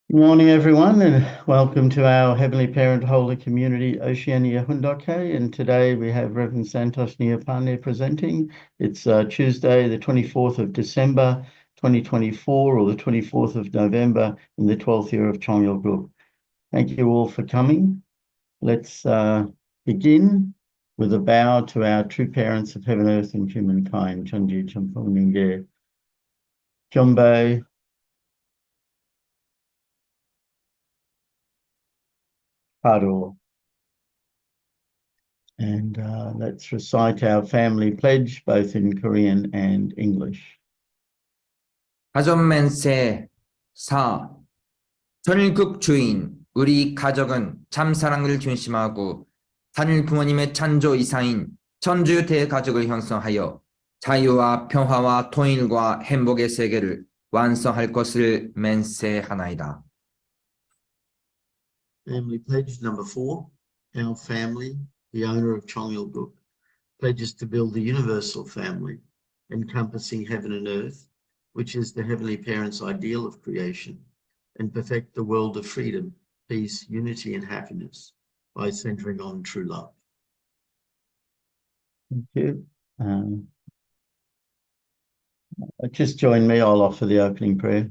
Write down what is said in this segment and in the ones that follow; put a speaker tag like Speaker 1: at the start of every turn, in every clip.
Speaker 1: Good morning, everyone, and welcome to our Heavenly Parent Holy Community, Oceania Hundoke. And today we have Rev Santosh Neupane presenting. It's Tuesday, the 24th of December, 2024, or the 24th of November in the 12th year of Chongyal Guk. Thank you all for coming. Let's begin with a bow to our true parents of heaven, earth, and humankind, Chanji Champong Ningye, Jombe, Paro. And let's recite our family pledge, both in Korean and English.
Speaker 2: 가전맨세 4. 전일국 주인 우리 가족은 참 사랑을 중심하고 하늘 부모님의 찬조 이사인 천주교 대가족을 형성하여 자유와 평화와 통일과 행복의 세계를 완성할 것을 맹세하나이다.
Speaker 1: Family pledge number 4. Our family, the owner of Chongyal pledges to build the universal family, encompassing heaven and earth, which is the Heavenly Parent's ideal of creation, and perfect the world of freedom, peace, unity, and happiness by centering on true love. Thank you. Just join me, I'll offer the opening prayer.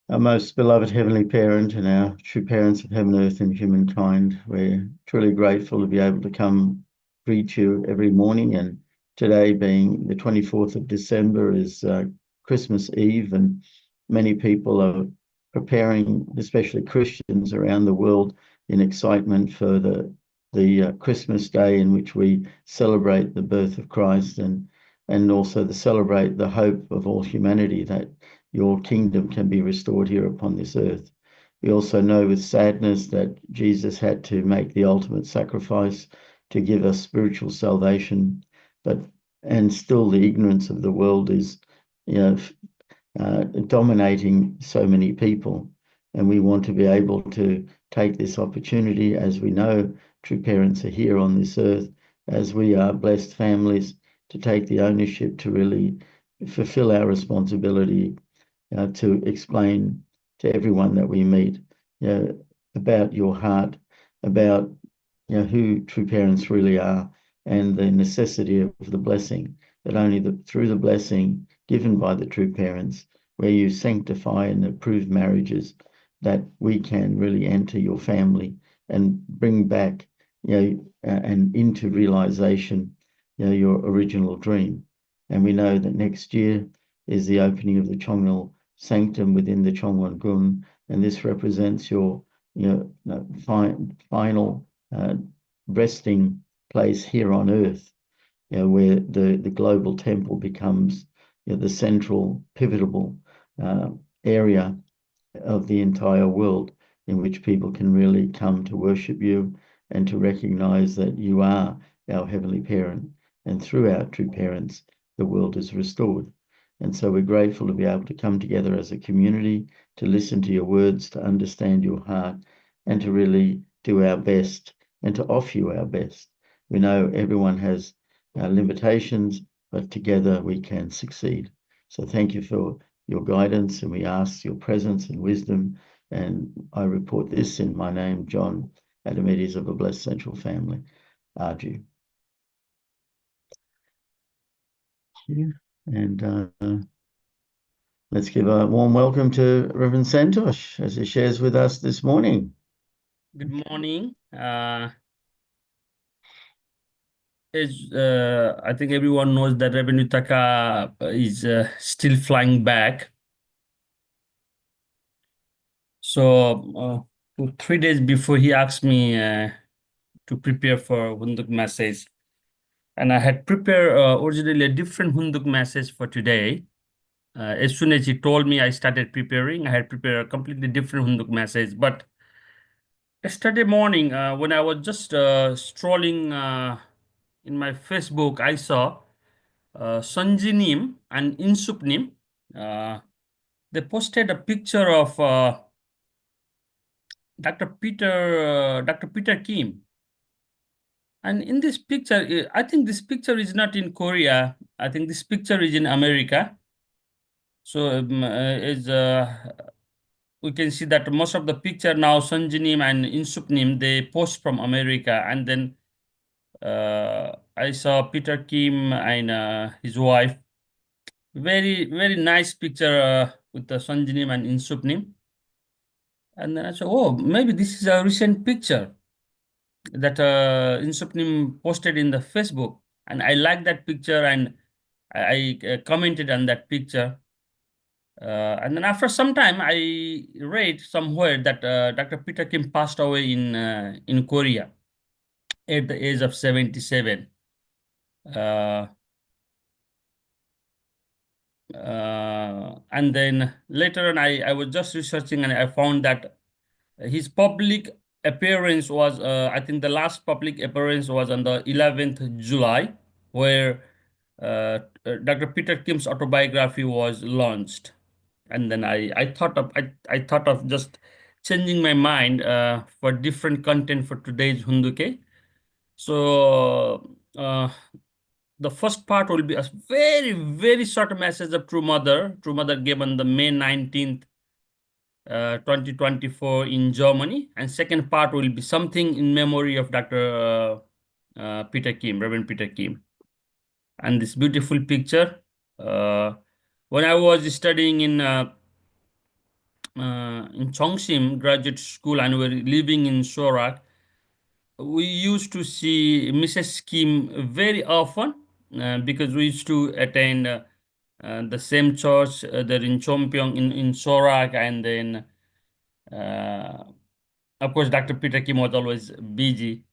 Speaker 1: Our most beloved Heavenly Parent and our true parents of heaven, earth, and humankind, we're truly grateful to be able to come greet you every morning. And today, being the 24th of December, is Christmas Eve, and many people are preparing, especially Christians around the world, in excitement for the Christmas day in which we celebrate the birth of Christ and also to celebrate the hope of all humanity that your kingdom can be restored here upon this earth. We also know with sadness that Jesus had to make the ultimate sacrifice to give us spiritual salvation, and still the ignorance of the world is, dominating so many people. And we want to be able to take this opportunity, as we know true parents are here on this earth, as we are blessed families, to take the ownership to really fulfill our responsibility to explain to everyone that we meet, about your heart, about who true parents really are, and the necessity of the blessing that only through the blessing given by the true parents, where you sanctify and approve marriages, that we can really enter your family and bring back, and into realization, your original dream. And we know that next year is the opening of the Chongnal Sanctum within the Chongwon Gun, and this represents your, final resting place here on earth, where the global temple becomes, the central, pivotal area of the entire world, in which people can really come to worship you and to recognize that you are our Heavenly Parent, and through our true parents, the world is restored. And so we're grateful to be able to come together as a community, to listen to your words, to understand your heart, and to really do our best and to offer you our best. We know everyone has limitations, but together we can succeed. So thank you for your guidance, and we ask your presence and wisdom. And I report this in my name, John Adamides of the Blessed Central Family. Arju. And let's give a warm welcome to Reverend Santosh as he shares with us this morning.
Speaker 3: Good morning. I think everyone knows that Reverend Utaka is still flying back. So 3 days before, he asked me to prepare for Hunduk message. And I had prepared originally a different Hunduk message for today. As soon as he told me, I started preparing. I had prepared a completely different Hunduk message. But yesterday morning, when I was just strolling in my Facebook, I saw Sanji Nim and Insup Nim. They posted a picture of Dr. Peter Kim. And in this picture, I think this picture is not in Korea. I think this picture is in America. So we can see that most of the picture now, Sanjinim and Insupnim, they post from America. And then I saw Peter Kim and his wife. Very, very nice picture with the Sanjinim and Insupnim. And then I said, oh, maybe this is a recent picture that Insupnim posted in the Facebook. And I liked that picture, and I commented on that picture. And then after some time, I read somewhere that Dr. Peter Kim passed away in Korea at the age of 77. And then later on, I was just researching, and I found that his public appearance was, I think the last public appearance was on the 11th July, where Dr. Peter Kim's autobiography was launched. And then I thought of just changing my mind for different content for today's Hunduke. So the first part will be a very, very short message of True Mother. True Mother gave on the May 19th, 2024 in Germany. And second part will be something in memory of Dr. Peter Kim, Reverend Peter Kim. And this beautiful picture. When I was studying in Chongsim Graduate School and we were living in Sorak, we used to see Mrs. Kim very often because we used to attend the same church there in Chompyong in Sorak, and then of course Dr. Peter Kim was always busy.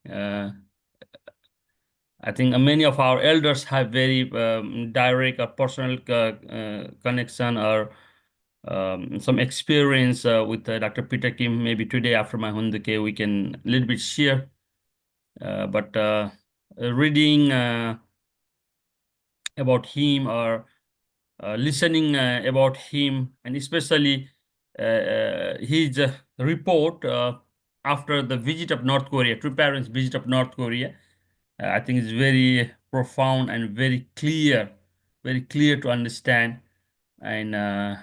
Speaker 3: I think many of our elders have very direct or personal connection or some experience with Dr. Peter Kim. Maybe today after my Hunduke we can a little bit share. But reading about him or listening about him, and especially his report after the visit of North Korea, True Parents' visit of North Korea, I think it's very profound and very clear to understand. And I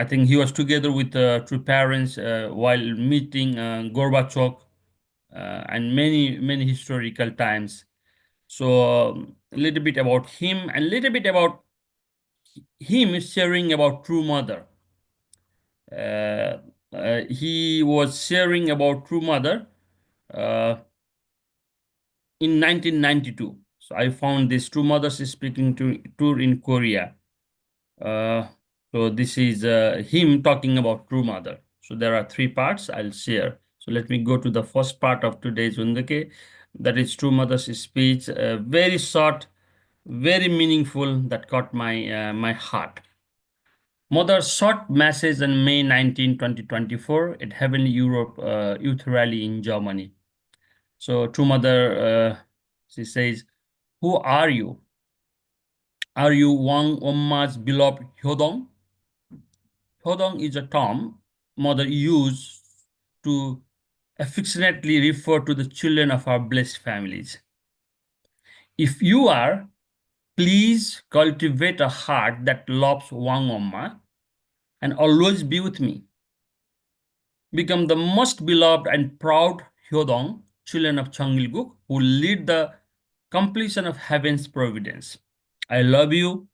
Speaker 3: think he was together with True Parents while meeting Gorbachev and many historical times. So a little bit about him and a little bit about him sharing about True Mother. He was sharing about True Mother in 1992. So I found this True Mothers Speaking tour in Korea. So this is him talking about True Mother. So there are three parts I'll share. So let me go to the first part of today's Hunduke. That is True Mother's speech. Very short, very meaningful, that caught my heart. Mother's short message on May 19, 2024 at Heavenly Europe Youth Rally in Germany. So True Mother, she says, "Who are you? Are you Wang Omma's beloved Hyodong?" Hyodong is a term Mother used to affectionately refer to the children of our blessed families. If you are, please cultivate a heart that loves Wang Omma and always be with me. Become the most beloved and proud Hyodong, children of Cheongilguk, who lead the completion of heaven's providence. I love you.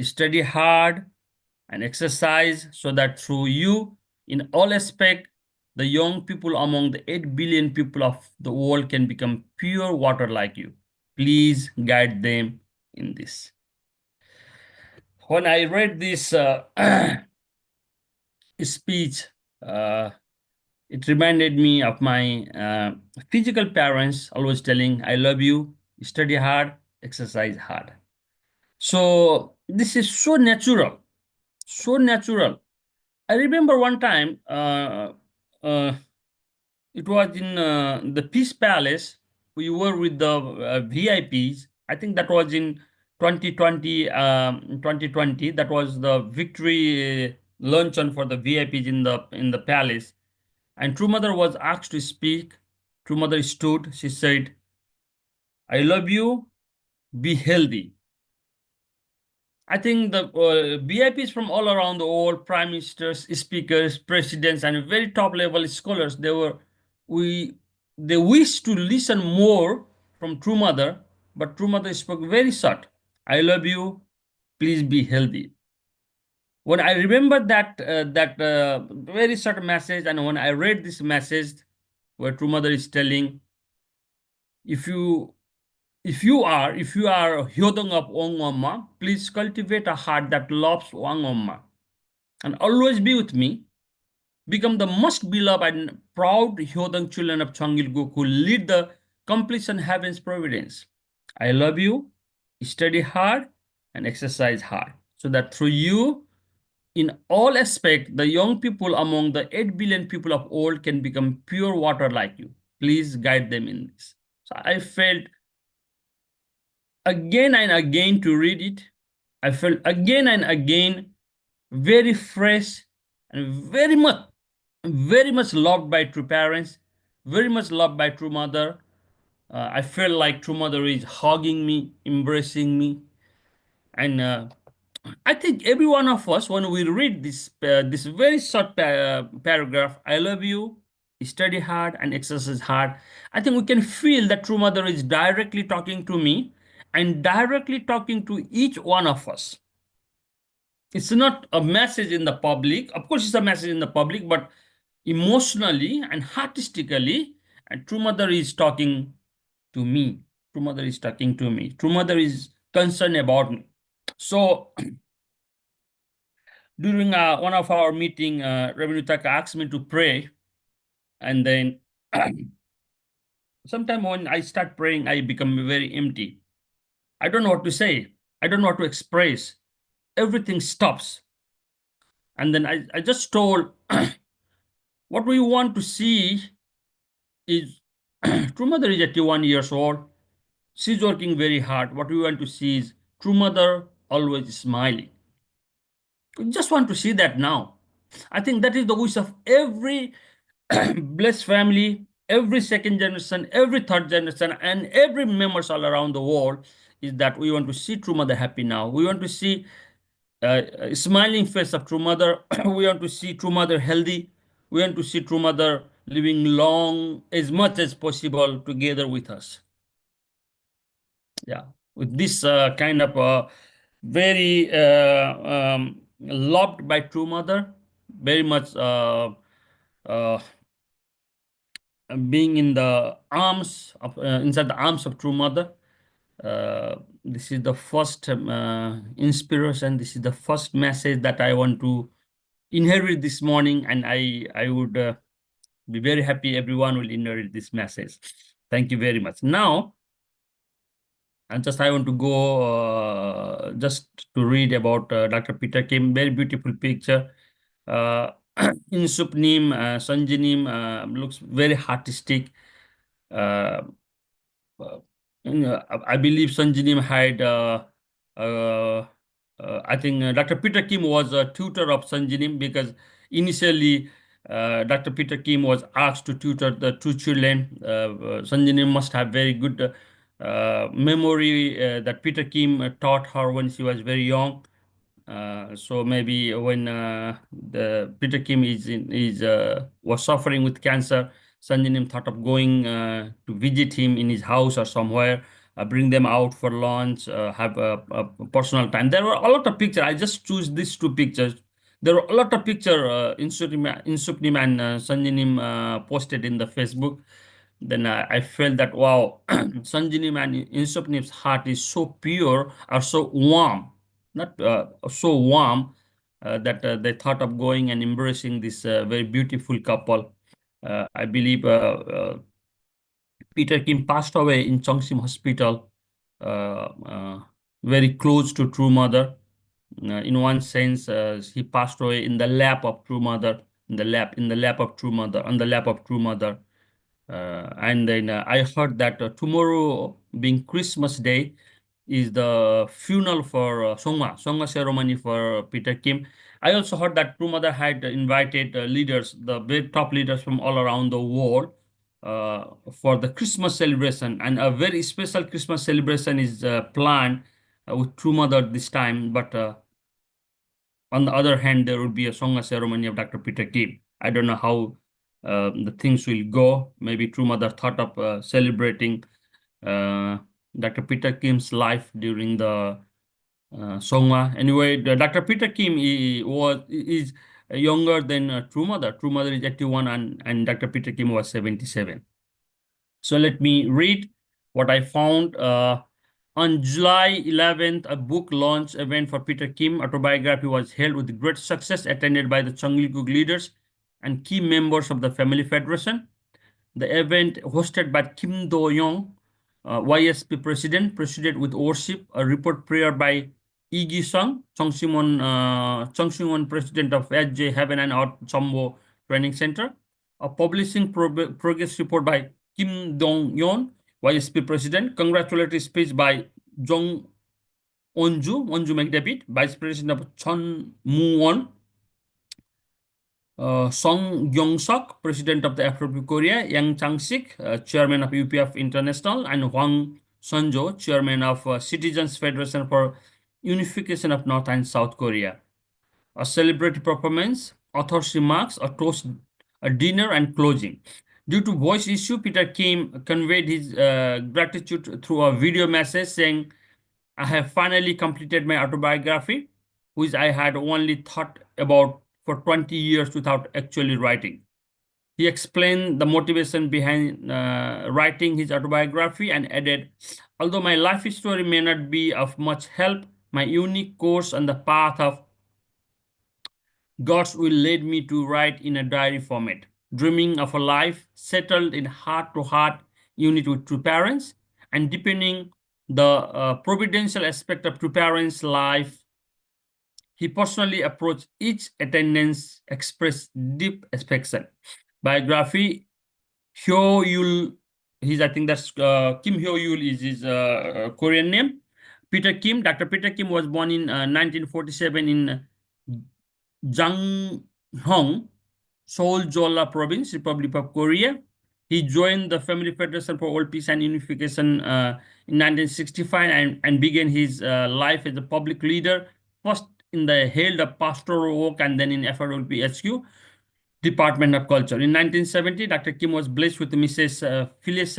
Speaker 3: Study hard and exercise so that through you, in all aspects, the young people among the 8 billion people of the world can become pure water like you. Please guide them in this. When I read this speech, it reminded me of my physical parents always telling, I love you, study hard, exercise hard. So this is so natural, so natural. I remember one time, it was in the Peace Palace. We were with the VIPs. I think that was in 2020. 2020. That was the victory luncheon for the VIPs in the palace. And True Mother was asked to speak. True Mother stood. She said, "I love you. Be healthy." I think the VIPs from all around the world, prime ministers, speakers, presidents, and very top level scholars, we they wish to listen more from True Mother, but True Mother spoke very short. I love you. Please be healthy. When I remember that very short message, and when I read this message, where True Mother is telling, if you if you are hyodong of Wang Oma, please cultivate a heart that loves Wang Oma and always be with me. Become the most beloved and proud Hyodong children of Changilguk who lead the completion heaven's providence. I love you. Study hard and exercise hard, so that through you, in all aspects, the young people among the 8 billion people of old can become pure water like you. Please guide them in this. So I felt again and again to read it. I felt again and again very fresh and very much loved by true parents, very much loved by true mother. I felt like true mother is hugging me, embracing me, and I think every one of us, when we read this very short paragraph, "I love you, study hard and exercise hard," I think we can feel that true mother is directly talking to me and directly talking to each one of us. It's not a message in the public. Of course, it's a message in the public, but emotionally and artistically, and True Mother is talking to me. True Mother is talking to me. True Mother is concerned about me. So during one of our meeting, Reverend Utaka asked me to pray, and then sometime when I start praying, I become very empty. I don't know what to say. I don't know what to express. Everything stops. And then I just told, what we want to see is True Mother is 81 years old. She's working very hard. What we want to see is True Mother always smiling. We just want to see that now. I think that is the wish of every blessed family, every second generation, every third generation, and every members all around the world, is that we want to see True Mother happy now. We want to see a smiling face of True Mother. We want to see True Mother healthy. We want to see True Mother living long as much as possible together with us. Yeah, with this kind of very loved by True Mother, very much uh, being in the arms of inside the arms of True Mother. This is the first inspiration. This is the first message that I want to inherit this morning, and I would be very happy everyone will inherit this message. Thank you very much. Now, and I want to go just to read about Dr. Peter Kim. Very beautiful picture. Insupnim, Sanjinim looks very artistic. Uh, uh, I believe Sanjinim had, I think Dr. Peter Kim was a tutor of Sanjinim, because initially Dr. Peter Kim was asked to tutor the two children. Sanjinim must have very good memory that Peter Kim taught her when she was very young. So maybe when the Peter Kim was suffering with cancer, Sanjanim thought of going to visit him in his house or somewhere, bring them out for lunch, have a personal time. There were a lot of pictures. I just choose these two pictures. There were a lot of pictures Insupnim and Sanjanim posted in the Facebook. Then I felt that, wow, Sanjanim and Insupnim's heart is so pure or so warm, not so warm, that they thought of going and embracing this very beautiful couple. I believe Peter Kim passed away in Chongsim Hospital, very close to True Mother. In one sense, he passed away in the lap of True Mother, in the lap of True Mother, on the lap of True Mother. And then I heard that tomorrow, being Christmas Day, is the funeral for Songma ceremony for Peter Kim. I also heard that True Mother had invited leaders, the very top leaders from all around the world, for the Christmas celebration. And a very special Christmas celebration is planned with True Mother this time, but on the other hand, there will be a Songa ceremony of Dr. Peter Kim. I don't know how the things will go. Maybe True Mother thought of celebrating Dr. Peter Kim's life during the Songwa. Anyway, Dr. Peter Kim is younger than True Mother. True Mother is 81 and Dr. Peter Kim was 77. So let me read what I found. On July 11th, a book launch event for Peter Kim autobiography was held with great success, attended by the Changgilkuk leaders and key members of the Family Federation. The event, hosted by Kim Do-young, YSP president, proceeded with worship, a report prayer by Lee Gi-sung, Chongsimwon president of SJ Heaven and Earth Chombo Training Center, a publishing progress report by Kim Dong-yeon, YSP president, congratulatory speech by Jong Onju McDavid, vice president of Chon Moo-won, Song Gyong-sok, president of the FW Korea, Yang Chang-sik, chairman of UPF International, and Hwang Sunjo, chairman of Citizens Federation for Unification of North and South Korea. A celebratory performance, author's remarks, a toast, a dinner, and closing. Due to voice issue, Peter Kim conveyed his gratitude through a video message saying, "I have finally completed my autobiography, which I had only thought about for 20 years without actually writing." He explained the motivation behind writing his autobiography and added, "Although my life story may not be of much help, my unique course on the path of God's will led me to write in a diary format, dreaming of a life settled in heart-to-heart unity with true parents and deepening the providential aspect of true parents' life. He personally approached each attendance, expressed deep affection." Biography, Hyo Yul, I think that's Kim Hyo Yul is his Korean name. Peter Kim, Dr. Peter Kim was born in 1947 in Janghong, Seoul Jolla Province, Republic of Korea. He joined the Family Federation for World Peace and Unification in 1965 and began his life as a public leader, first in the held of pastoral work and then in FWPHQ, Department of Culture. In 1970, Dr. Kim was blessed with Mrs. Phyllis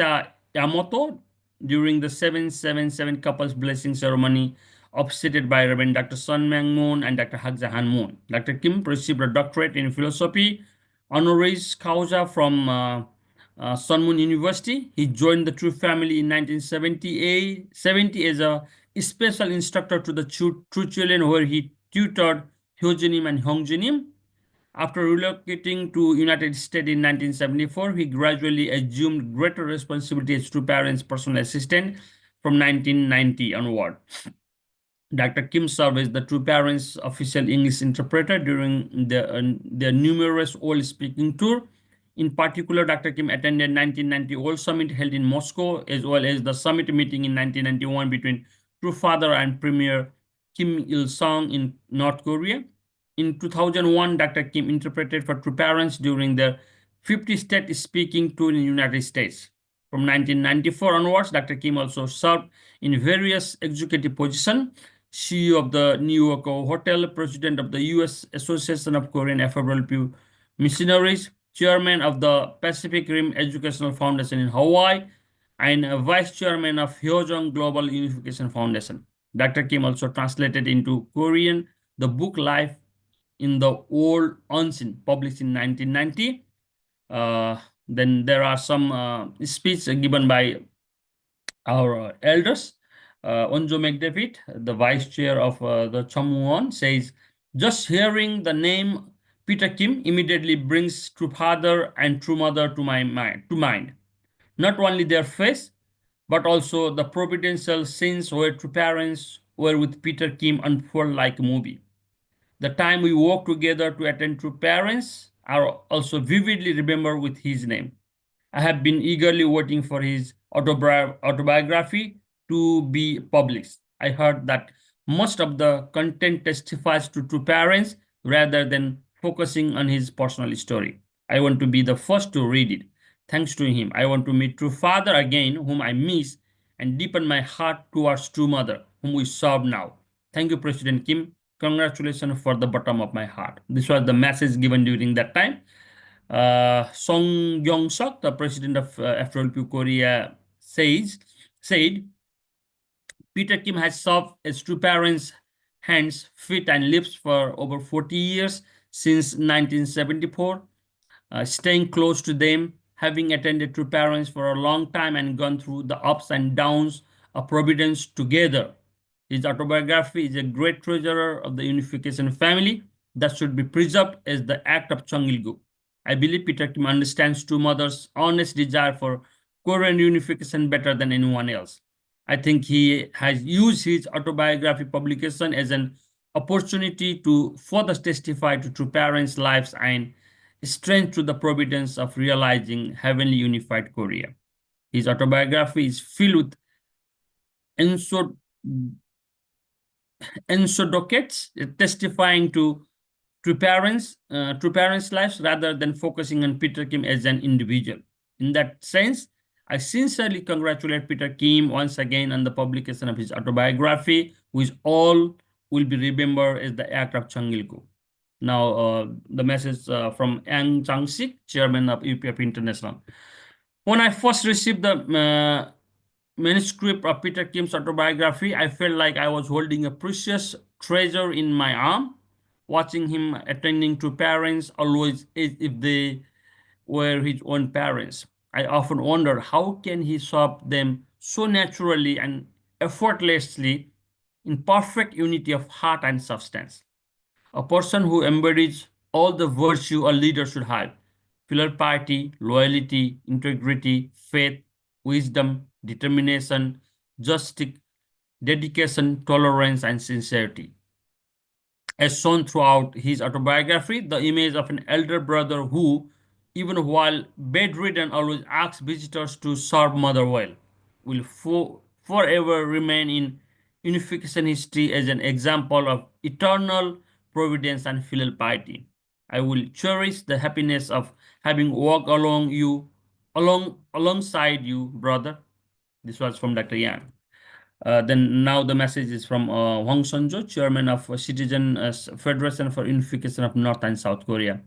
Speaker 3: Yamamoto during the 777 couples blessing ceremony officiated by Reverend Dr. Sun Myung Moon and Dr. Hak Jahan Moon. Dr. Kim received a doctorate in philosophy honoris causa from Sun Moon University. He joined the True Family in 1970 as a special instructor to the True Children, where he tutored Hyojinim and Hongjinim. After relocating to United States in 1974, he gradually assumed greater responsibility as True Parents' personal assistant from 1990 onward. Dr. Kim served as the True Parents' official English interpreter during their numerous World Speaking Tour. In particular, Dr. Kim attended 1990 World Summit held in Moscow, as well as the summit meeting in 1991 between True Father and Premier Kim Il-sung in North Korea. In 2001, Dr. Kim interpreted for True Parents during their 50-state speaking tour in the United States. From 1994 onwards, Dr. Kim also served in various executive positions: CEO of the New York Hotel, President of the U.S. Association of Korean FWP Missionaries, Chairman of the Pacific Rim Educational Foundation in Hawaii, and Vice Chairman of Hyojong Global Unification Foundation. Dr. Kim also translated into Korean the book Life in the Old Unseen, published in 1990. Then there are some speeches given by our elders. Onjo McDavid, the vice chair of the Chomwon, says, "Just hearing the name Peter Kim immediately brings True Father and True Mother to my mind. Not only their face, but also the providential scenes where True Parents were with Peter Kim unfold like a movie. The time we walked together to attend True Parents are also vividly remembered with his name. I have been eagerly waiting for his autobiography to be published. I heard that most of the content testifies to True Parents rather than focusing on his personal story. I want to be the first to read it. Thanks to him, I want to meet True Father again, whom I miss, and deepen my heart towards True Mother. whom we serve now. Thank you, President Kim. Congratulations for the bottom of my heart. This was the message given during that time. Song Yong-sok, the president of FWP Korea, said, Peter Kim has served as true parents' hands, feet, and lips for over 40 years since 1974, staying close to them, having attended true parents for a long time and gone through the ups and downs of Providence together. His autobiography is a great treasure of the unification family that should be preserved as the act of Cheongilgu. I believe Peter Kim understands two mothers' honest desire for Korean unification better than anyone else. I think he has used his autobiography publication as an opportunity to further testify to true parents' lives and strength to the providence of realizing heavenly unified Korea. His autobiography is filled with anecdotes testifying to true parents' lives rather than focusing on Peter Kim as an individual. In that sense, I sincerely congratulate Peter Kim once again on the publication of his autobiography, which all will be remembered as the act of Cheongilgu. Now, the message from Yang Chang-sik, chairman of UPF International. When I first received the manuscript of Peter Kim's autobiography, I felt like I was holding a precious treasure in my arm, watching him attending to parents always as if they were his own parents. I often wonder how can he serve them so naturally and effortlessly in perfect unity of heart and substance. A person who embodies all the virtue a leader should have: filial piety, loyalty, integrity, faith, wisdom, determination, justice, dedication, tolerance, and sincerity. As shown throughout his autobiography, the image of an elder brother who, even while bedridden, always asks visitors to serve mother well, will forever remain in unification history as an example of eternal providence and filial piety. I will cherish the happiness of having walked alongside you, brother. This was from Dr. Yang. Then now the message is from Hwang Sonjo, chairman of Citizen Federation for Unification of North and South Korea.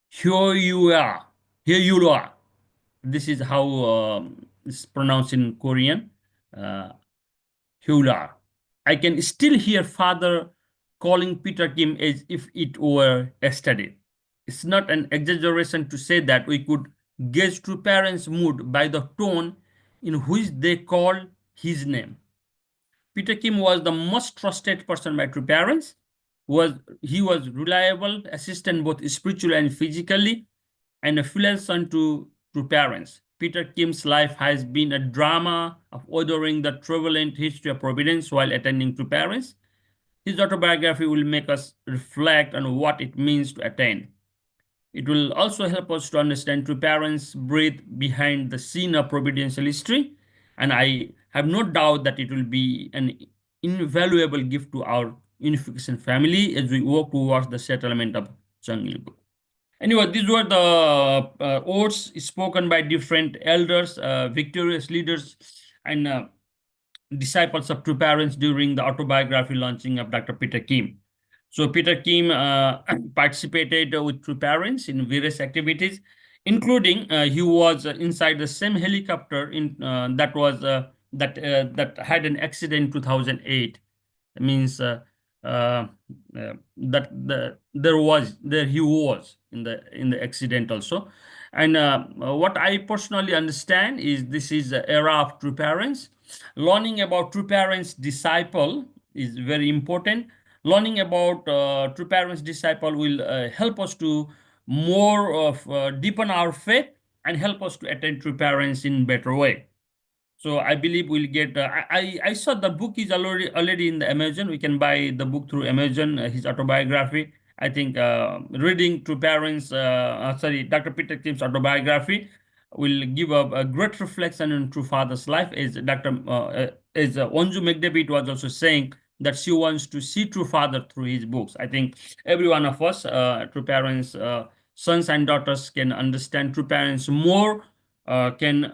Speaker 3: Here you are. Here you are. This is how it's pronounced in Korean. Hyula. I can still hear father calling Peter Kim as if it were yesterday. It's not an exaggeration to say that we could gauge true parents' mood by the tone in which they called his name. Peter Kim was the most trusted person by true parents. He was reliable assistant both spiritually and physically, and a filial son to true parents. Peter Kim's life has been a drama of ordering the turbulent history of Providence while attending to parents. His autobiography will make us reflect on what it means to attend. It will also help us to understand true parents' breathe behind the scene of providential history, and I have no doubt that it will be an invaluable gift to our unification family as we work towards the settlement of Cheongilgu. Anyway, these were the words spoken by different elders, victorious leaders, and disciples of true parents during the autobiography launching of Dr. Peter Kim. So Peter Kim participated with true parents in various activities, including he was inside the same helicopter that had an accident in 2008. That means there he was in the accident also. And what I personally understand is this is the era of true parents. Learning about true parents' disciple is very important. Learning about true parents' disciple will help us to more of deepen our faith and help us to attend true parents in better way. So I believe we'll get. I saw the book is already in the Amazon. We can buy the book through Amazon. His autobiography. I think reading to parents. Dr. Peter Kim's autobiography will give a great reflection on true father's life. As Onju McDavid was also saying that she wants to see true father through his books. I think every one of us, true parents, sons and daughters, can understand true parents more. Can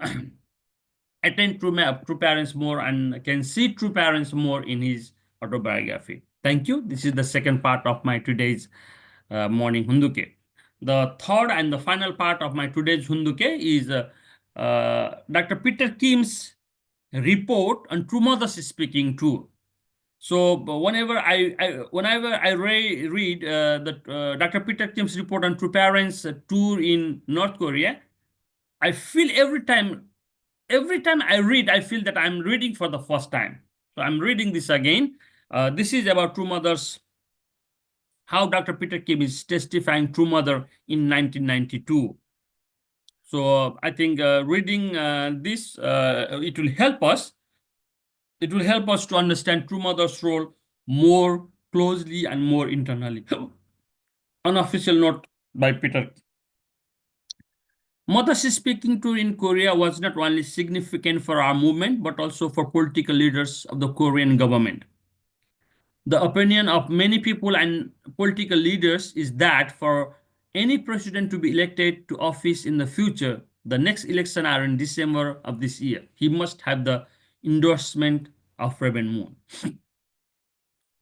Speaker 3: attend true parents more and can see true parents more in his autobiography. Thank you. This is the second part of my today's morning Hunduke. The third and the final part of my today's Hunduke is Dr. Peter Kim's report on True Mothers Speaking Tour. So whenever I read Dr. Peter Kim's report on True Parents tour in North Korea, I feel every time I read, I feel that I'm reading for the first time. So I'm reading this again. This is about True Mothers, how Dr. Peter Kim is testifying True Mother in 1992. So I think reading this, it will help us. It will help us to understand True Mother's role more closely and more internally. Unofficial note by Peter. Mothers Speaking Tour in Korea was not only significant for our movement, but also for political leaders of the Korean government. The opinion of many people and political leaders is that for any president to be elected to office in the future, the next election are in December of this year. He must have the endorsement of Rev Moon.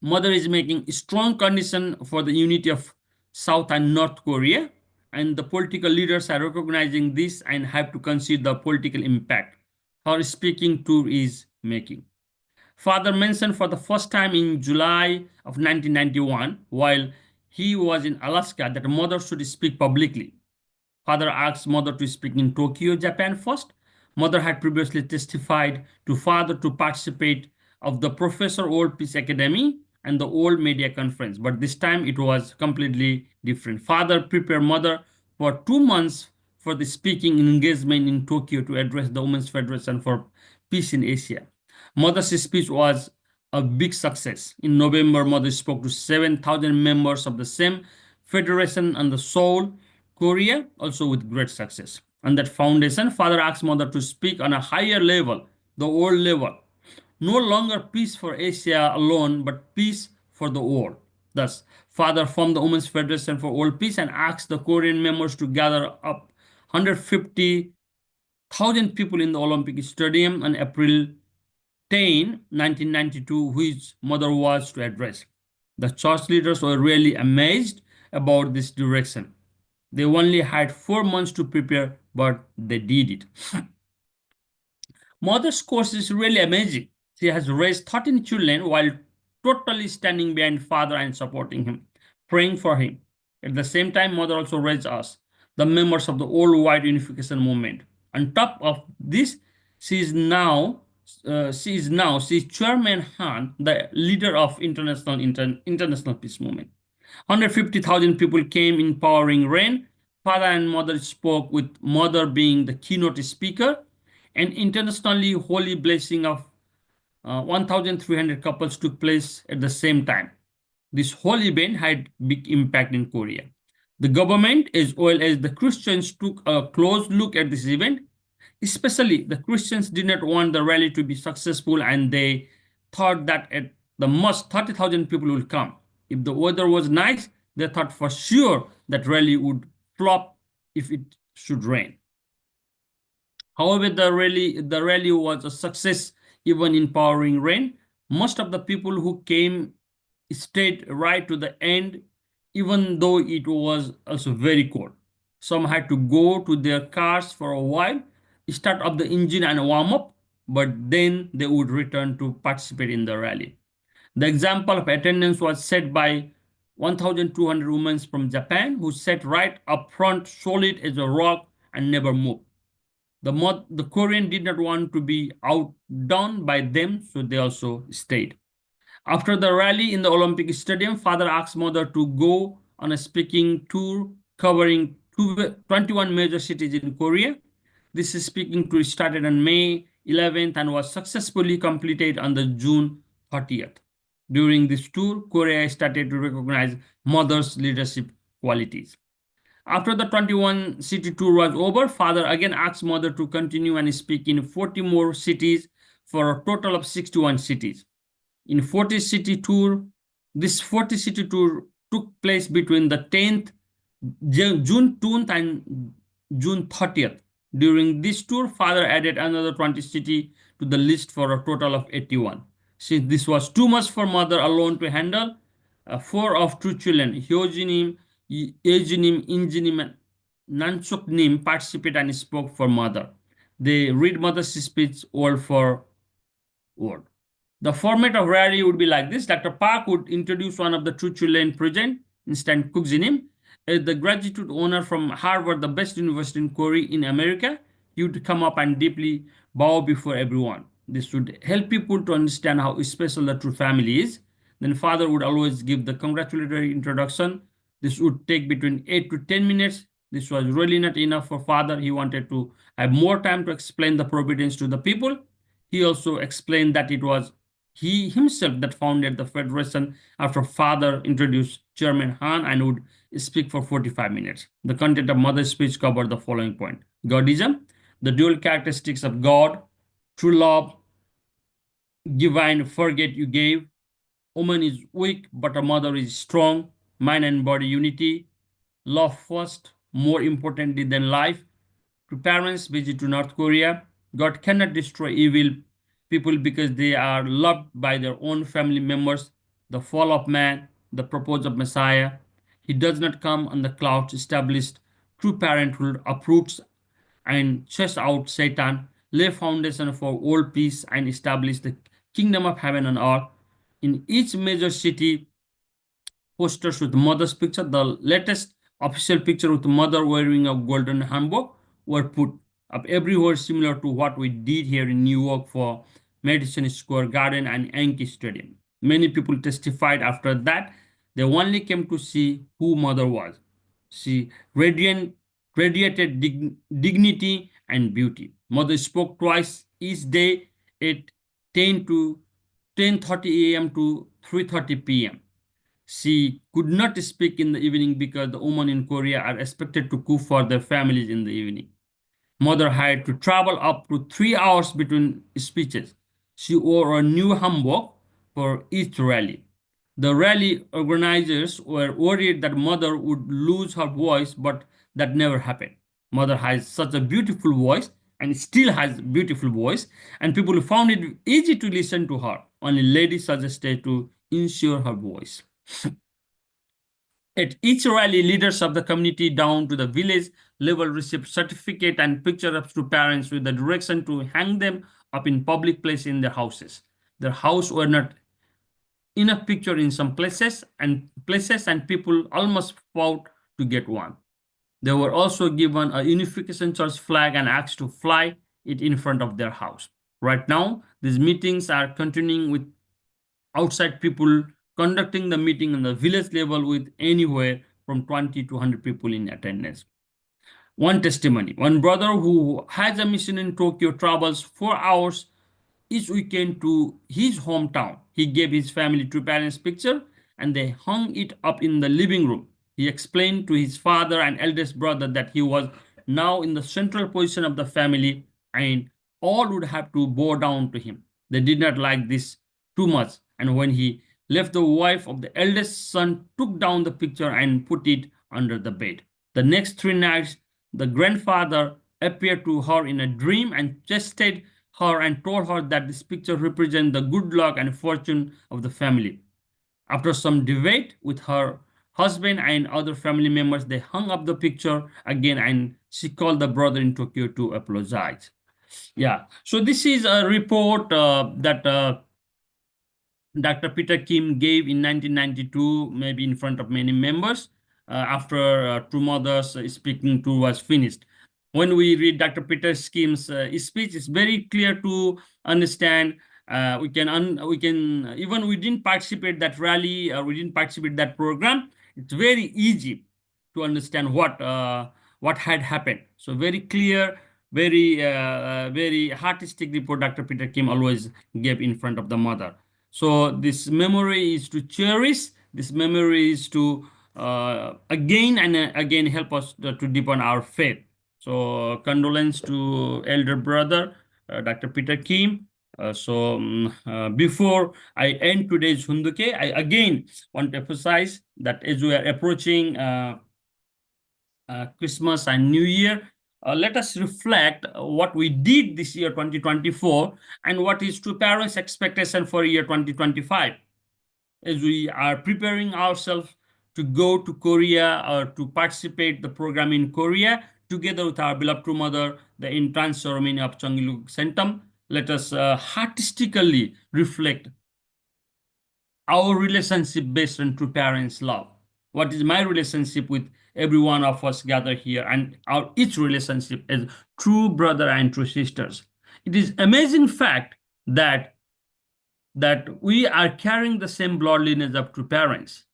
Speaker 3: Mother is making a strong condition for the unity of South and North Korea, and the political leaders are recognizing this and have to consider the political impact her speaking tour is making. Father mentioned for the first time in July of 1991, while he was in Alaska, that mother should speak publicly. Father asked mother to speak in Tokyo, Japan first. Mother had previously testified to father to participate of the Professor World Peace Academy and the World Media Conference, but this time it was completely different. Father prepared mother for 2 months for the speaking engagement in Tokyo to address the Women's Federation for Peace in Asia. Mother's speech was a big success. In November, mother spoke to 7,000 members of the same federation on the Seoul, Korea, also with great success. On that foundation, father asked mother to speak on a higher level, the world level. No longer peace for Asia alone, but peace for the world. Thus, father formed the Women's Federation for World Peace and asked the Korean members to gather up 150,000 people in the Olympic Stadium on April 10, 1992, which mother was to address. The church leaders were really amazed about this direction. They only had 4 months to prepare, but they did it. Mother's course is really amazing. She has raised 13 children while totally standing behind father and supporting him, praying for him. At the same time, mother also raised us, the members of the worldwide unification movement. On top of this, she is Chairman Han, the leader of international peace movement. 150,000 people came in pouring rain. Father and mother spoke, with mother being the keynote speaker. An internationally holy blessing of 1,300 couples took place at the same time. This whole event had big impact in Korea. The government, as well as the Christians, took a close look at this event. Especially, the Christians did not want the rally to be successful, and they thought that at the most 30,000 people will come. If the weather was nice, they thought for sure that rally would flop if it should rain. However, the rally was a success even in pouring rain. Most of the people who came stayed right to the end, even though it was also very cold. Some had to go to their cars for a while, start up the engine and warm up, but then they would return to participate in the rally. The example of attendance was set by 1,200 women from Japan who sat right up front, solid as a rock, and never moved. The Korean did not want to be outdone by them, so they also stayed. After the rally in the Olympic Stadium, father asked mother to go on a speaking tour covering 21 major cities in Korea. This speaking tour started on May 11th and was successfully completed on the June 30th. During this tour, Korea started to recognize mother's leadership qualities. After the 21 city tour was over, father again asked mother to continue and speak in 40 more cities for a total of 61 cities. In 40 city tour, this 40 city tour took place between the 10th, June 10th and June 30th. During this tour, father added another 20 cities to the list for a total of 81. Since this was too much for mother alone to handle, four of two children, Hyojinim, Yejinim, Injinim, and Nansuknim, participated and spoke for mother. They read mother's speech word for word. The format of rally would be like this. Dr. Park would introduce one of the two children present, Instant Kukzinim, as the graduate owner from Harvard, the best university in Korea in America. He would come up and deeply bow before everyone. This would help people to understand how special the true family is. Then father would always give the congratulatory introduction. This would take between 8 to 10 minutes. This was really not enough for father. He wanted to have more time to explain the providence to the people. He also explained that it was he himself that founded the federation after father introduced Chairman Han and would speak for 45 minutes. The content of mother's speech covered the following point. Godism, the dual characteristics of God, true love, divine forget you gave. Woman is weak, but a mother is strong. Mind and body unity. Love first, more importantly than life. To parents visit to North Korea, God cannot destroy evil people because they are loved by their own family members. The fall of man, the purpose of Messiah. He does not come on the clouds, established true parenthood, uproots and chase out Satan, lay foundation for world peace, and establish the kingdom of heaven on earth. In each major city, posters with mother's picture, the latest official picture with mother wearing a golden hanbok were put up everywhere, similar to what we did here in New York for Madison Square Garden and Yankee Stadium. Many people testified after that they only came to see who mother was. She radiated dignity and beauty. Mother spoke twice each day at 10 to 10:30 a.m. to 3:30 p.m. She could not speak in the evening because the women in Korea are expected to cook for their families in the evening. Mother had to travel up to 3 hours between speeches. She wore a new hanbok for each rally. The rally organizers were worried that mother would lose her voice, but that never happened. Mother has such a beautiful voice and still has beautiful voice, and people found it easy to listen to her. Only ladies suggested to ensure her voice. At each rally, leaders of the community down to the village level received certificate and pictures to parents with the direction to hang them up in public place in their houses. Their house were not enough picture in some places and people almost fought to get one. They were also given a Unification Church flag and asked to fly it in front of their house. Right now, these meetings are continuing with outside people conducting the meeting on the village level with anywhere from 20 to 100 people in attendance. One testimony, one brother who has a mission in Tokyo travels 4 hours each weekend to his hometown. He gave his family two parents' picture and they hung it up in the living room. He explained to his father and eldest brother that he was now in the central position of the family and all would have to bow down to him. They did not like this too much, and when he left, the wife of the eldest son took down the picture and put it under the bed. The next 3 nights, the grandfather appeared to her in a dream and chastised her and told her that this picture represents the good luck and fortune of the family. After some debate with her husband and other family members, they hung up the picture again and she called the brother in Tokyo to apologize. Yeah, so this is a report that Dr. Peter Kim gave in 1992, maybe in front of many members, after Two Mothers Speaking Tour was finished. When we read Dr. Peter Kim's speech, it's very clear to understand. We can even we didn't participate that rally or we didn't participate that program. It's very easy to understand what had happened. So very clear, very artistic report Dr. Peter Kim always gave in front of the mother. So this memory is to cherish. This memory is to again and again help us to deepen our faith. So condolence to elder brother, Dr. Peter Kim. Before I end today's Hunduke, I again want to emphasize that as we are approaching Christmas and New Year, let us reflect what we did this year 2024 and what is true parents' expectation for year 2025, as we are preparing ourselves to go to Korea or to participate the program in Korea together with our beloved true mother, the entrance ceremony of Changiluk Centum. Let us artistically reflect our relationship based on true parents' love. What is my relationship with every one of us gathered here, and our each relationship as true brother and true sisters. It is amazing fact that we are carrying the same blood lineage of true parents.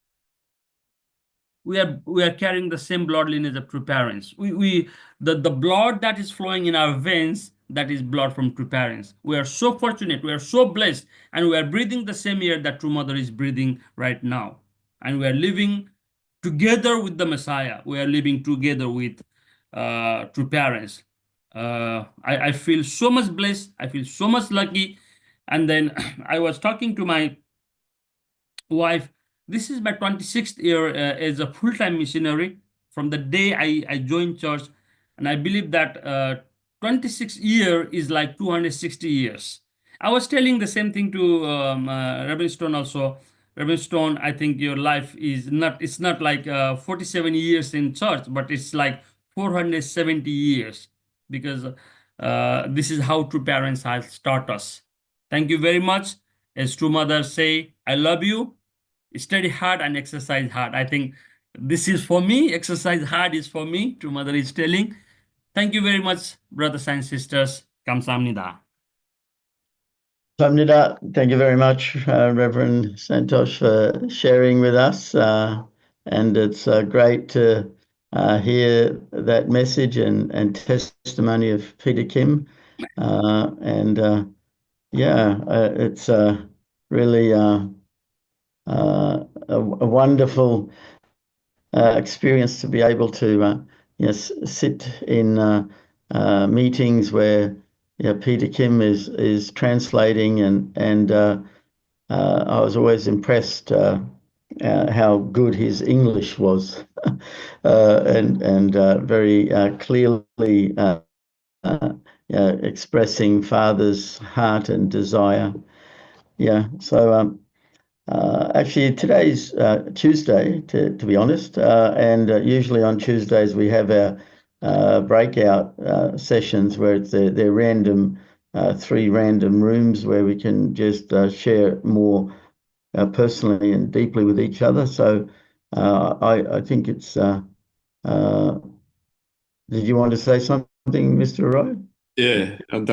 Speaker 3: We are carrying the same blood lineage of true parents. The blood that is flowing in our veins, that is blood from true parents. We are so fortunate, we are so blessed, and we are breathing the same air that true mother is breathing right now. And we are living together with the Messiah. We are living together with true parents. I feel so much blessed. I feel so much lucky. And then I was talking to my wife. This is my 26th year as a full-time missionary from the day I joined church. And I believe that 26 year is like 260 years. I was telling the same thing to Reverend Stone also. Reverend Stone, I think your life is not, it's not like 47 years in church, but it's like 470 years, because this is how true parents have taught us. Thank you very much. As true mothers say, I love you. Study hard and exercise hard. I think this is for me. Exercise hard is for me. True mother is telling. Thank you very much, brothers and sisters. 감사합니다.
Speaker 1: Samnida, thank you very much, Reverend Santosh, for sharing with us. And it's great to hear that message and testimony of Peter Kim. It's really a wonderful experience to be able to yes, sit in meetings where Peter Kim is translating, and I was always impressed how good his English was, and very clearly expressing Father's heart and desire. So actually today's Tuesday, to be honest, and usually on Tuesdays we have our breakout sessions where they're random, 3 random rooms where we can just share more personally and deeply with each other. So I think it's did you want to say something, Mr. Roy?
Speaker 4: Yeah, and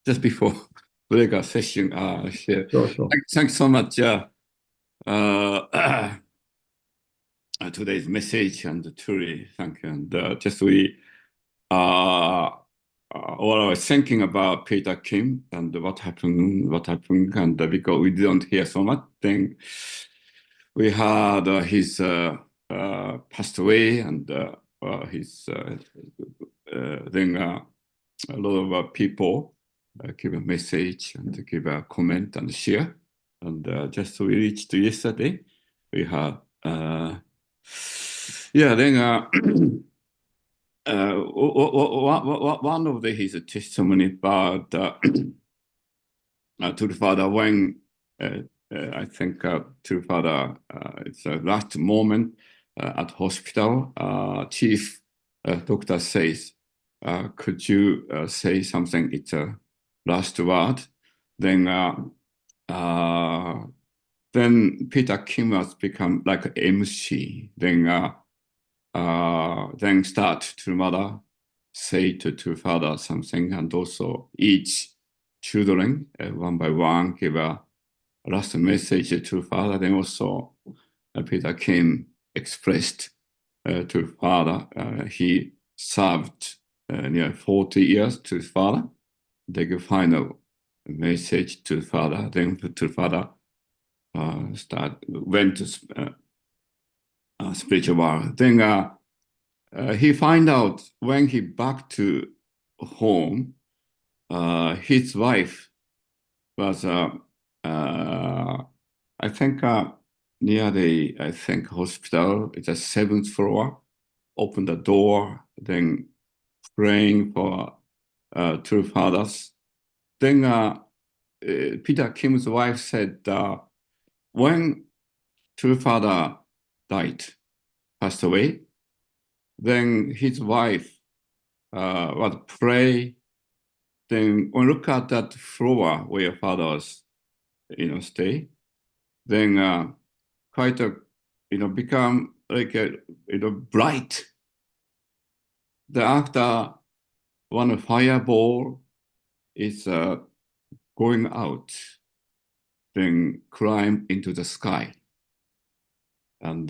Speaker 4: just before breakout session, share.
Speaker 1: Sure.
Speaker 4: Thanks so much. Today's message, and truly thank you. And just we what I was thinking about Peter Kim and what happened, and because we didn't hear so much, then we had his passed away, and his then a lot of people give a message and give a comment and share. And just we reached yesterday, we had one of his testimony about to the father when I think to father it's a last moment at hospital. Chief doctor says, could you say something? It's a last word. Then Peter Kim has become like an MC. Then start to mother say to father something, and also each children one by one give a last message to father. Then also Peter Kim expressed to father he served near 40 years to his father. They give final message to father. Then to father went to spiritual world. Then he find out when he back to home, his wife was I think near the hospital. It's a 7th floor. Open the door, then praying for true fathers. Then Peter Kim's wife said, when true father died, passed away, then his wife would pray. Then when look at that floor where fathers, stay, then quite a, become like a, bright. Then after one fireball is going out, then climb into the sky. And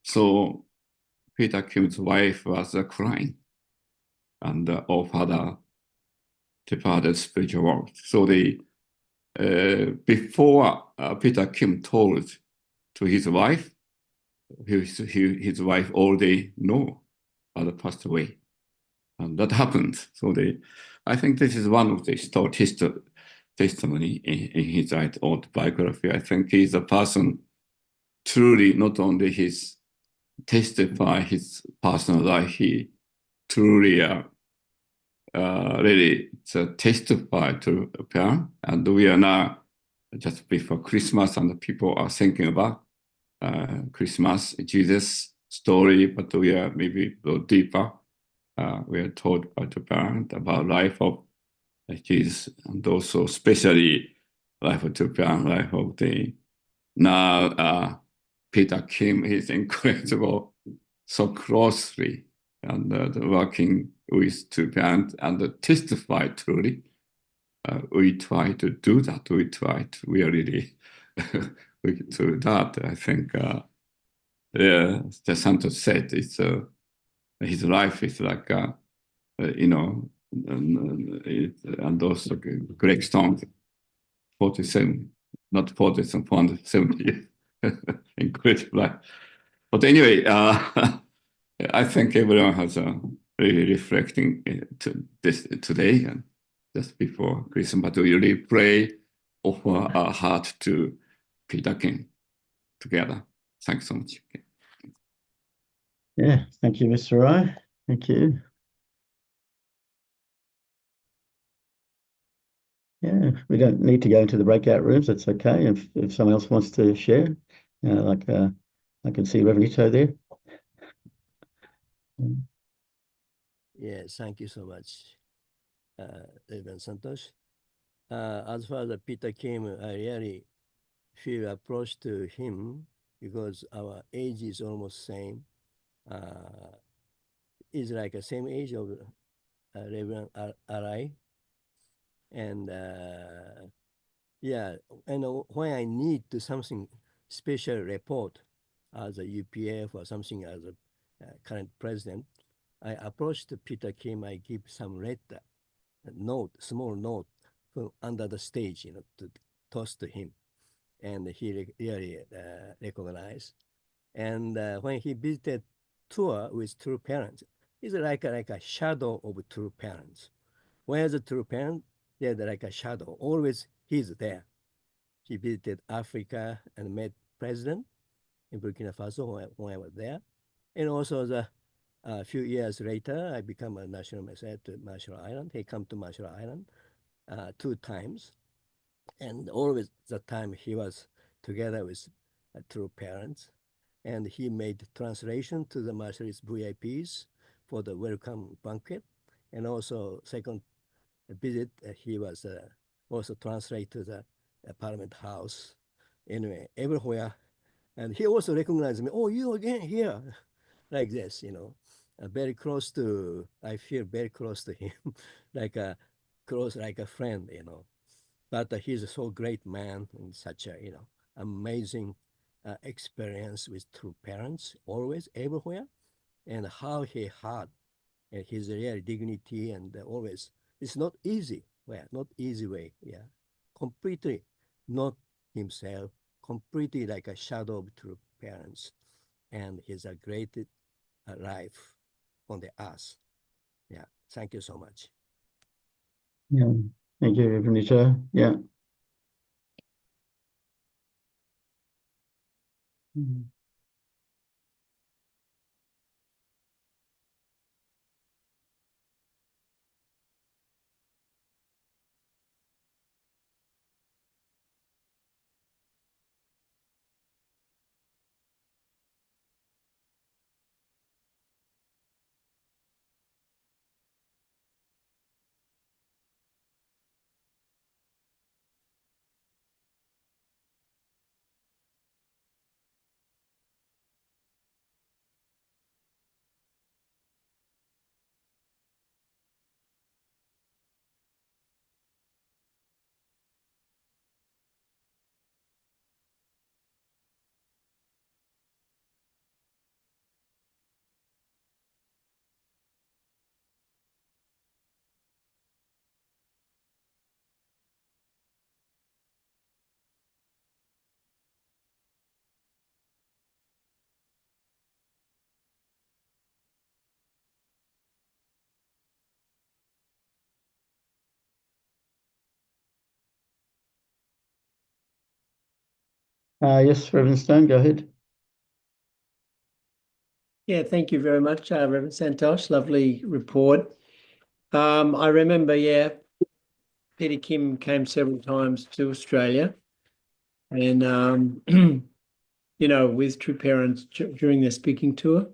Speaker 4: so Peter Kim's wife was crying, and all father departed spiritual world. So they, before Peter Kim told to his wife, his wife already know father passed away, and that happened. So I think this is one of the testimony in his autobiography. I think he's a person truly not only his testify his personal life, he truly really testify to a parent. And we are now just before Christmas, and people are thinking about Christmas, Jesus story, but we are maybe a little deeper. We are told by the parent about life of Jesus, and also especially life of the parent, life of the now Peter Kim is incredible, so closely, and working with two parents and testify truly. We try to do that. We are really we do that. I think the Santosh said it's his life is like and also Greg Stone, 47, not 47, 70 years. Incredible life. But anyway, I think everyone has really reflecting this today and just before Christmas, but we really pray, offer our heart to Peter Kim together. Thanks so much.
Speaker 1: Yeah, thank you, Mr. Rai. Thank you. Yeah, we don't need to go into the breakout rooms. That's okay. If someone else wants to share, I can see Rev Nito there.
Speaker 5: Yes, thank you so much, Rev Santosh. As far as Peter Kim, I really feel approach to him because our age is almost same. Is like the same age of Reverend Arai. And yeah, and when I need to something special report as a UPF or something as a current president, I approached Peter Kim. I give some letter, note, small note from under the stage, to toss to him, and he really recognized. And when he visited tour with true parents, it's like a shadow of true parents. Where's the true parent? They're like a shadow. Always he's there. He visited Africa and met president in Burkina Faso when I was there. And also a few years later, I become a national ambassador to Marshall Island. He come to Marshall Island 2 times. And always the time he was together with true parents. And he made translation to the Marshallese VIPs for the welcome banquet. And also second visit, he was also translate to the Parliament House. Anyway, everywhere. And he also recognized me. Oh, you again here. Like this, very close to, I feel very close to him, like a friend, But he's a so great man and such a, amazing experience with two parents, always, everywhere. And how he had his real dignity and always, it's not easy, not easy way, completely not himself, completely like a shadow of true parents. And he's a great life on the earth. Yeah, thank you so much.
Speaker 1: Yeah, thank you, Rev Nito. Yeah. Yes, Reverend Stone, go ahead.
Speaker 6: Yeah, thank you very much, Reverend Santosh. Lovely report. I remember, yeah, Peter Kim came several times to Australia, and you know, with True Parents during their speaking tour.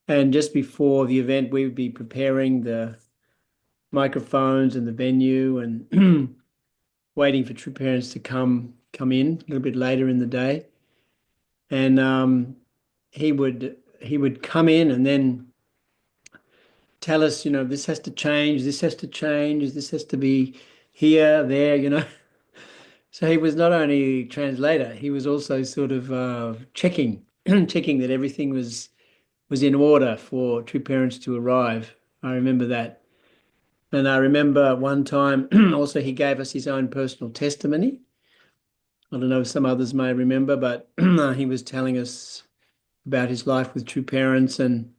Speaker 6: And just before the event, we would be preparing the microphones and the venue and waiting for True Parents to come in a little bit later in the day. And he would come in and then tell us, you know, this has to change, this has to change, this has to be here, there, you know. So he was not only translator, he was also sort of checking that everything was in order for True Parents to arrive. I remember that. And I remember one time also he gave us his own personal testimony. I don't know if some others may remember, but he was telling us about his life with True Parents and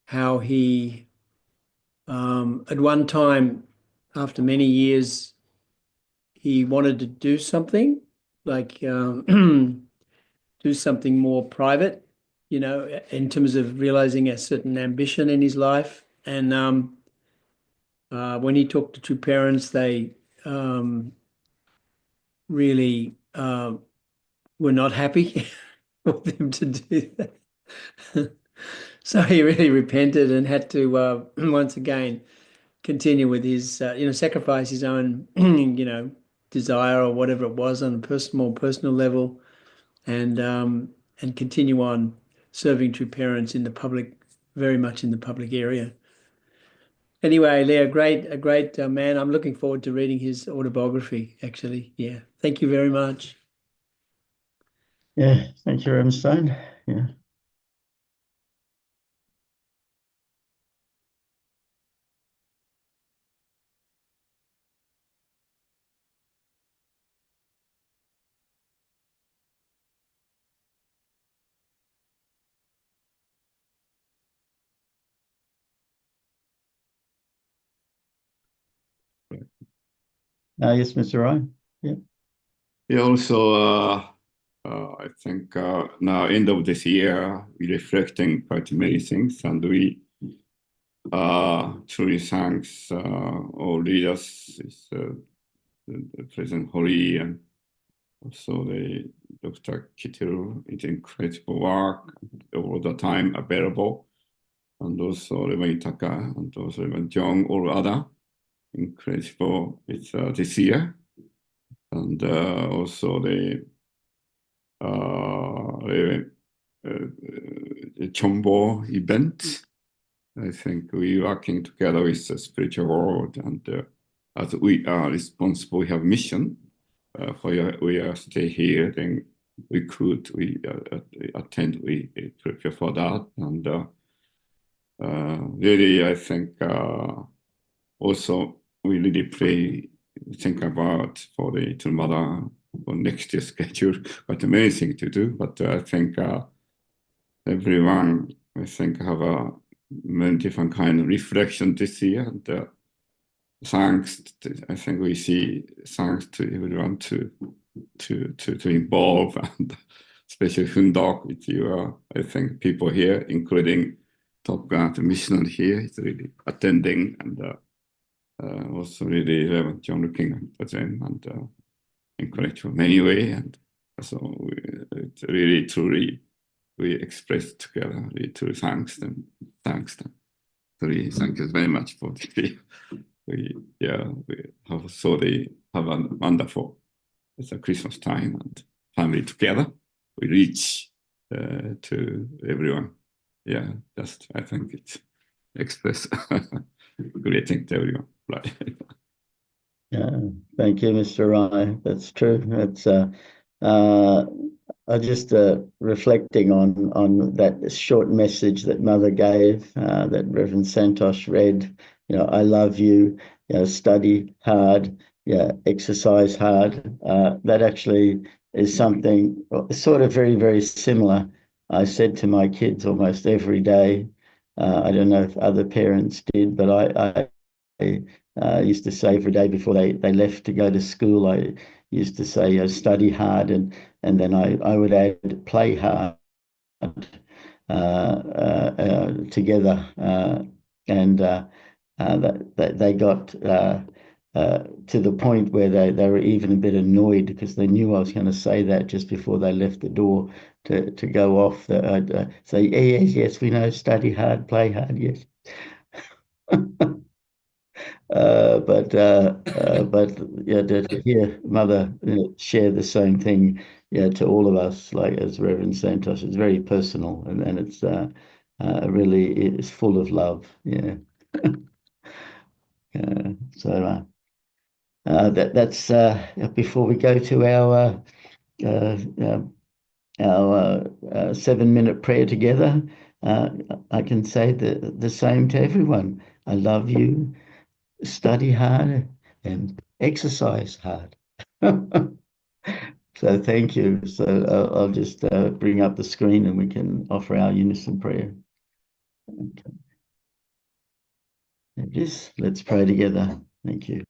Speaker 6: how he, at one time, after many years, he wanted to do something like do something more private, you know, in terms of realizing a certain ambition in his life. And when he talked to True Parents, they really were not happy for them to do that. So he really repented and had to once again continue with his, you know, sacrifice his own, you know, desire or whatever it was on a more personal level, and continue on serving True Parents in the public, very much in the public area. Anyway, Leo, a great man. I'm looking forward to reading his autobiography, actually. Yeah. Thank you very much.
Speaker 1: Yeah, thank you, Reverend Stone. Yeah. Yes, Mr. Ryan. Yeah.
Speaker 4: Yeah, also, I think now end of this year, we're reflecting quite many things, and we truly thanks all leaders, the President Hori, and also the Dr. Kittel. It's incredible work all the time available, and also Reverend Taka, and also Reverend John, all other incredible. It's this year, and also the Chombo event. I think we working together with the spiritual world, and as we are responsible, we have mission. We are stay here, then we attend, we prepare for that, and really, I think also we really think about for the little mother for next year's schedule, but many things to do. But I think everyone, I think, have a many different kind of reflection this year. And I think we see thanks to everyone to involve, and especially Hundok with you. I think people here, including Top Gun mission here, is really attending, and also really Reverend John looking at them and encourage in many way. And so it's really truly we express together really truly thanks them. Really thank you very much for the we have so they have a wonderful it's a Christmas time and family together. We reach to everyone. Yeah, just I think it's express greeting to everyone. Right.
Speaker 1: Yeah, thank you, Mr. Rye. That's true. That's I just reflecting on that short message that Mother gave, that Reverend Santosh read. You know, I love you. You know, study hard. Yeah, exercise hard. That actually is something sort of very, very similar. I said to my kids almost every day. I don't know if other parents did, but I used to say every day before they left to go to school, used to say, study hard, and then I would add play hard together, and that they got to the point where they were even a bit annoyed because they knew I was going to say that just before they left the door to go off. I'd say, yes, we know, study hard, play hard, yes. But yeah, to hear Mother share the same thing, yeah, to all of us, like as Reverend Santosh, it's very personal, and it's really is full of love. Yeah. So that's before we go to our 7-minute prayer together. I can say the same to everyone. I love you. Study hard and exercise hard. So thank you. So I'll just bring up the screen and we can offer our unison prayer. Okay. Let's pray together. Thank you.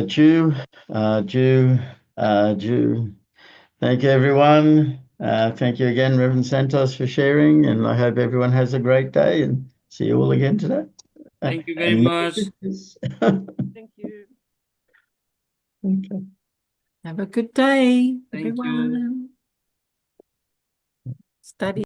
Speaker 1: Jew. Thank you, everyone. Thank you again, Reverend Santosh, for sharing, and I hope everyone has a great day and see you all again today.
Speaker 3: Thank you very
Speaker 1: And
Speaker 3: much.
Speaker 7: Thank you.
Speaker 1: Okay.
Speaker 7: Have a good day,
Speaker 3: Thank you.
Speaker 7: everyone. Study.